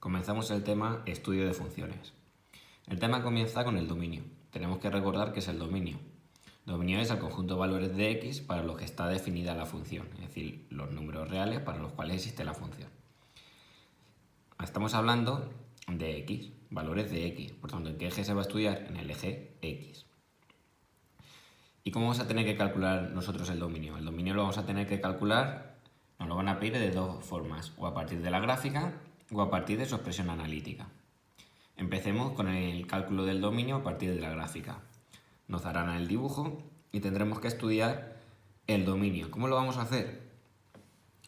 Comenzamos el tema estudio de funciones. El tema comienza con el dominio. Tenemos que recordar qué es el dominio. Dominio es el conjunto de valores de x para los que está definida la función, es decir, los números reales para los cuales existe la función. Estamos hablando de x, valores de x, por tanto, ¿en qué eje se va a estudiar? En el eje x. ¿Y cómo vamos a tener que calcular nosotros el dominio? El dominio lo vamos a tener que calcular, nos lo van a pedir de dos formas, o a partir de la gráfica o a partir de su expresión analítica. Empecemos con el cálculo del dominio a partir de la gráfica. Nos darán el dibujo y tendremos que estudiar el dominio. ¿Cómo lo vamos a hacer?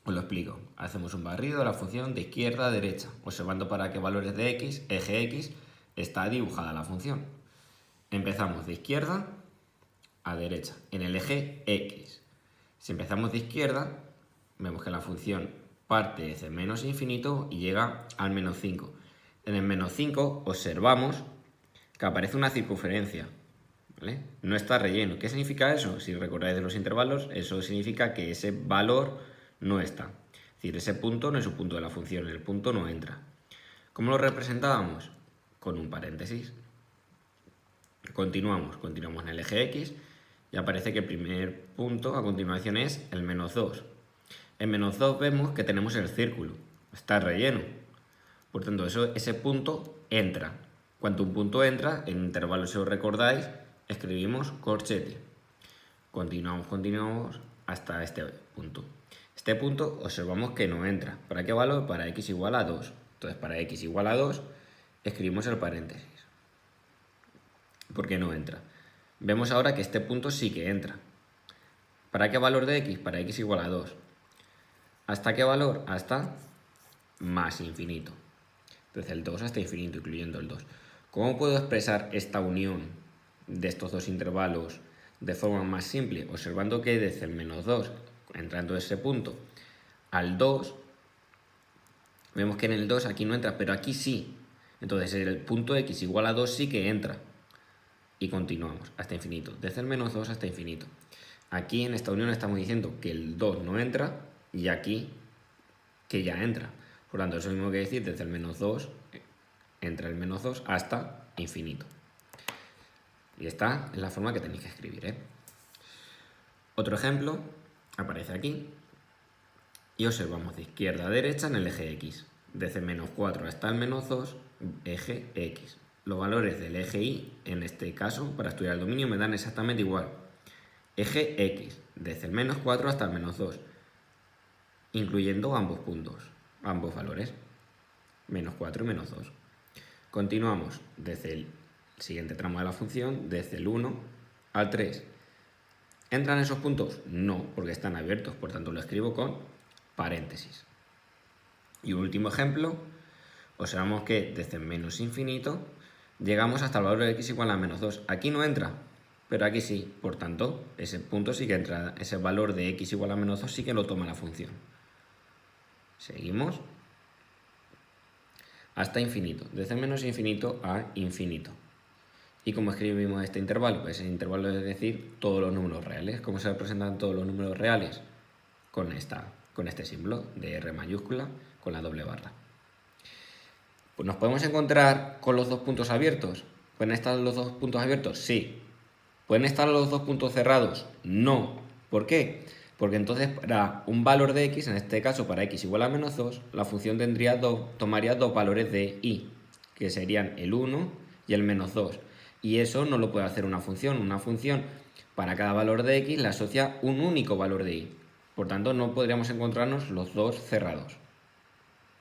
Os lo explico. Hacemos un barrido de la función de izquierda a derecha, observando para qué valores de x, eje x, está dibujada la función. Empezamos de izquierda a derecha, en el eje x. Si empezamos de izquierda, vemos que la función parte desde menos infinito y llega al menos 5. En el menos 5 observamos que aparece una circunferencia, ¿vale? No está relleno. ¿Qué significa eso? Si recordáis de los intervalos, eso significa que ese valor no está. Es decir, ese punto no es un punto de la función, el punto no entra. ¿Cómo lo representábamos? Con un paréntesis. Continuamos en el eje x y aparece que el primer punto a continuación es el menos 2. En menos 2 vemos que tenemos el círculo, está relleno. Por tanto, ese punto entra. Cuando un punto entra, en intervalos, si os recordáis, escribimos corchete. Continuamos hasta este punto. Este punto observamos que no entra. ¿Para qué valor? Para x igual a 2. Entonces, para x igual a 2, escribimos el paréntesis. ¿Por qué no entra? Vemos ahora que este punto sí que entra. ¿Para qué valor de x? Para x igual a 2. ¿Hasta qué valor? Hasta más infinito. Entonces el 2 hasta infinito, incluyendo el 2. ¿Cómo puedo expresar esta unión de estos dos intervalos de forma más simple? Observando que desde el menos 2, entrando ese punto, al 2, vemos que en el 2 aquí no entra, pero aquí sí. Entonces el punto x igual a 2 sí que entra. Y continuamos hasta infinito, desde el menos 2 hasta infinito. Aquí en esta unión estamos diciendo que el 2 no entra y aquí que ya entra. Por lo tanto, es lo mismo que decir desde el menos 2, entra el menos 2 hasta infinito. Y esta es la forma que tenéis que escribir, Otro ejemplo aparece aquí y observamos de izquierda a derecha en el eje x. Desde menos 4 hasta el menos 2, eje x. Los valores del eje y, en este caso, para estudiar el dominio, me dan exactamente igual. Eje x, desde el menos 4 hasta el menos 2, incluyendo ambos puntos, ambos valores, menos 4 y menos 2. Continuamos desde el siguiente tramo de la función, desde el 1 al 3. ¿Entran esos puntos? No, porque están abiertos, por tanto lo escribo con paréntesis. Y un último ejemplo, observamos que desde menos infinito llegamos hasta el valor de x igual a menos 2. Aquí no entra, pero aquí sí. Por tanto, ese punto sí que entra, ese valor de x igual a menos 2 sí que lo toma la función. Seguimos hasta infinito, desde menos infinito a infinito. ¿Y cómo escribimos este intervalo? Pues el intervalo es decir todos los números reales. ¿Cómo se representan todos los números reales? Con este símbolo de R mayúscula con la doble barra. Pues nos podemos encontrar con los dos puntos abiertos. ¿Pueden estar los dos puntos abiertos? Sí. ¿Pueden estar los dos puntos cerrados? No. ¿Por qué? Porque entonces para un valor de x, en este caso para x igual a menos 2, la función tomaría dos valores de y, que serían el 1 y el menos 2. Y eso no lo puede hacer una función. Una función para cada valor de x le asocia un único valor de y. Por tanto, no podríamos encontrarnos los dos cerrados.